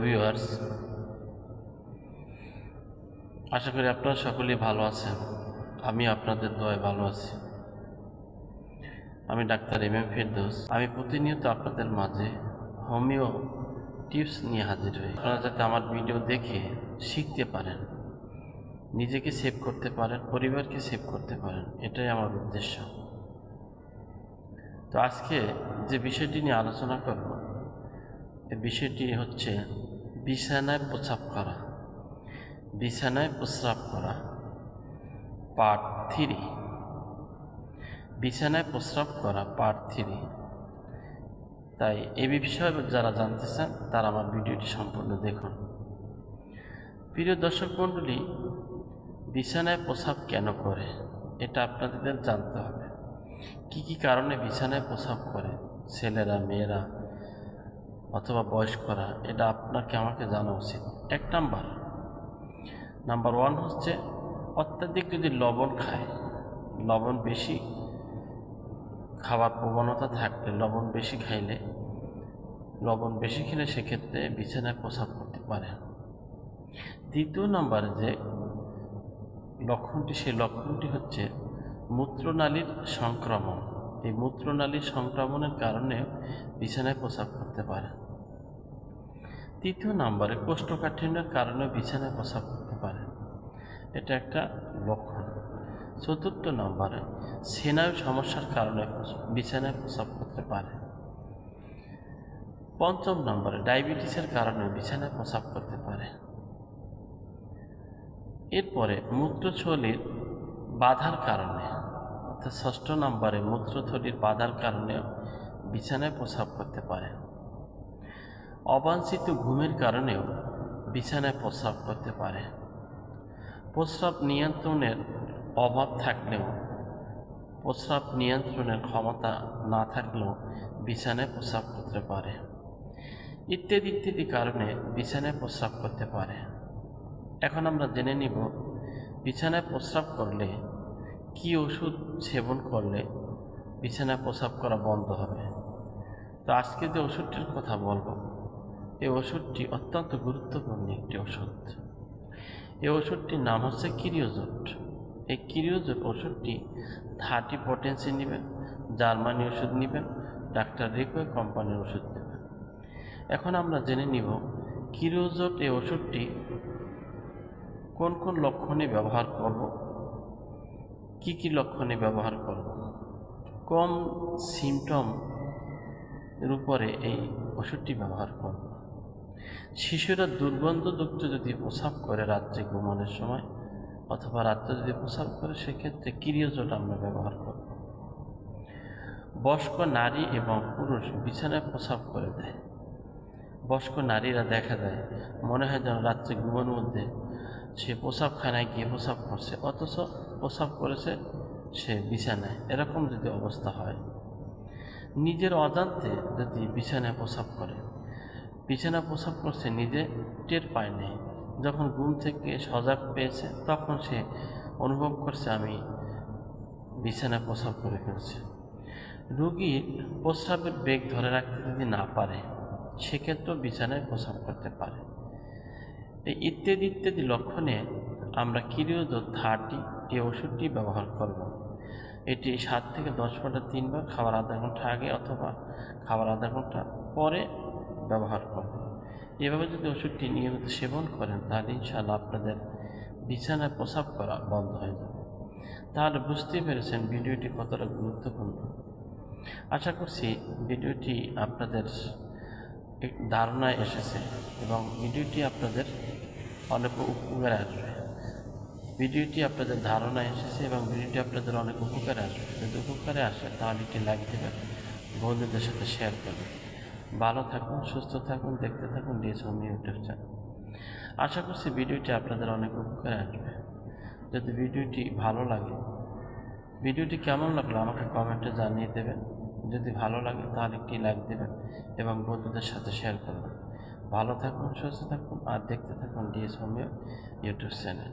Viewers, আশা করি আপনারা সকলেই ভালো আছেন। আমি আপনাদের দোয়ায় ভালো আছি। আমি ডাক্তার এম ফেরদৌস। আমি প্রতিনিয়ত আপনাদের মাঝে হোমিও টিপস নিয়ে হাজির হই। আপনারা যাতে আমার ভিডিও দেখে শিখতে পারেন, নিজেকে সেভ করতে পারেন, পরিবারকে সেভ করতে পারেন, এটাই আমার উদ্দেশ্য। তো আজকে যে বিষয়টি নিয়ে আলোচনা করব, এই বিষয়টি হচ্ছে বিছানায় প্রস্রাব করা। বিছানায় প্রস্রাব করা পার্ট 3। বিছানায় প্রস্রাব করা পার্ট 3। তাই এই বিষয়ে যারা জানতে চান তারা আমার ভিডিওটি সম্পূর্ণ দেখুন। প্রিয় দর্শক মণ্ডলী, বিছানায় প্রস্রাব কেন করে এটা আপনাদের জানতে হবে। কি কি কারণে বিছানায় প্রস্রাব করে ছেলেরা, মেয়েরা অথবা বয়স্করা, এটা আপনাকে আমাকে জানা উচিত। এক নাম্বার 1 হচ্ছে অত্যাধিক যদি লবণ খায়, লবণ বেশি খাওয়ার প্রবণতা থাকলে, লবণ বেশি খেলে সেক্ষেত্রে বিছানায় প্রস্রাব করতে পারে। দ্বিতীয় নাম্বারে যে লক্ষণটি, সেই লক্ষণটি হচ্ছে মূত্রনালীর সংক্রমণ। এই মূত্রনালীর সংক্রমণের কারণে বিছানায় প্রস্রাব করতে পারে। তৃতীয় নাম্বারে কোষ্ঠকাঠিন্যের কারণে বিছানায় প্রস্রাব করতে পারে, এটা একটা লক্ষণ। চতুর্থ নাম্বারে স্নায়ু সমস্যার কারণে বিছানায় প্রস্রাব করতে পারে। পঞ্চম নাম্বারে ডায়াবেটিসের কারণে বিছানায় প্রস্রাব করতে পারে। এরপরে মূত্রথলির বাধার কারণে, অর্থাৎ ষষ্ঠ নাম্বারে মূত্রথলির বাধার কারণে বিছানায় প্রস্রাব করতে পারে। অবাঞ্ছিত ঘুমের কারণেও বিছানায় প্রস্রাব করতে পারে। প্রস্রাব নিয়ন্ত্রণের অভাব থাকলেও, প্রস্রাব নিয়ন্ত্রণের ক্ষমতা না থাকলেও বিছানায় প্রস্রাব করতে পারে। ইত্যাদি কারণে বিছানায় প্রস্রাব করতে পারে। এখন আমরা জেনে নিব বিছানায় প্রস্রাব করলে কি ওষুধ সেবন করলে বিছানায় প্রস্রাব করা বন্ধ হবে। তো আজকে যে ওষুধটির কথা বলবো, এই ওষুধটি অত্যন্ত গুরুত্বপূর্ণ একটি ওষুধ। এই ওষুধটির নাম হচ্ছে কিরিওজোট। এই কিরিওজোট ওষুধটি 30 পটেন্সি নেবেন, জার্মানি ওষুধ নেবেন, ডাক্তার রিকোয় কোম্পানির ওষুধ নেবেন। এখন আমরা জেনে নিব কিরিওজোট এই ওষুধটি কোন কোন লক্ষণে ব্যবহার করব, কি কি লক্ষণে ব্যবহার করব। কম সিমটম এর উপরে এই ওষুধটি ব্যবহার করব। শিশুরা দুর্গন্ধযুক্ত যদি প্রস্রাব করে রাত্রে ঘুমানোর সময়, অথবা রাত্রে যদি প্রস্রাব করে, সেক্ষেত্রে কিরিওজোট আমরা ব্যবহার করব। বয়স্ক নারী এবং পুরুষ বিছানায় প্রস্রাব করে দেয়। বয়স্ক নারীরা দেখা যায় মনে হয় যেন রাত্রে ঘুমানোর মধ্যে সে প্রস্রাবখানায় গিয়ে প্রস্রাব করছে, অথচ প্রস্রাব করেছে সে বিছানায়। এরকম যদি অবস্থা হয়, নিজের অজান্তে যদি বিছানায় প্রস্রাব করে, বিছানায় প্রস্রাব করছে নিজে টের পায় নাই, যখন ঘুম থেকে সজাগ পেয়েছে তখন সে অনুভব করছে আমি বিছানায় প্রস্রাব করে ফেলছি। রোগীর প্রস্রাবের বেগ ধরে রাখতে যদি না পারে, সেক্ষেত্রেও বিছানায় প্রস্রাব করতে পারে। এই ইত্যাদি লক্ষণে আমরা কিরিওজোট 30 এই ওষুধটি ব্যবহার করব। এটি 7 থেকে 10 ফোঁটা 3 বার খাবার আধা ঘন্টা আগে অথবা খাবার আধা ঘন্টা পরে ব্যবহার করব। এভাবে যদি ওষুধটি নিয়মিত সেবন করেন, তাহলে ইনশাআল্লাহ আপনাদের বিছানায় প্রস্রাব করা বন্ধ হয়ে যাবে। তাহলে বুঝতেই পেরেছেন ভিডিওটি কতটা গুরুত্বপূর্ণ। আশা করছি ভিডিওটি আপনাদের ধারণায় এসেছে এবং ভিডিওটি আপনাদের অনেক উপকারে আসবে। ভিডিওটি আপনাদের ধারণায় এসেছে এবং ভিডিওটি আপনাদের অনেক উপকারে আসবে। যদি উপকারে আসে তাহলে একটি লাইক দেবেন, বন্ধুদের সাথে শেয়ার করবেন। ভালো থাকুন, সুস্থ থাকুন, দেখতে থাকুন ডিএস হোমিও ইউটিউব চ্যানেল। আশা করছি ভিডিওটি আপনাদের অনেক উপকারে আসবে। যদি ভিডিওটি ভালো লাগে, ভিডিওটি কেমন লাগলো আমাকে কমেন্টে জানিয়ে দেবেন। যদি ভালো লাগে তাহলে একটি লাইক দেবেন এবং বন্ধুদের সাথে শেয়ার করবেন। ভালো থাকুন, সুস্থ থাকুন আর দেখতে থাকুন ডিএস হোমিও ইউটিউব চ্যানেল।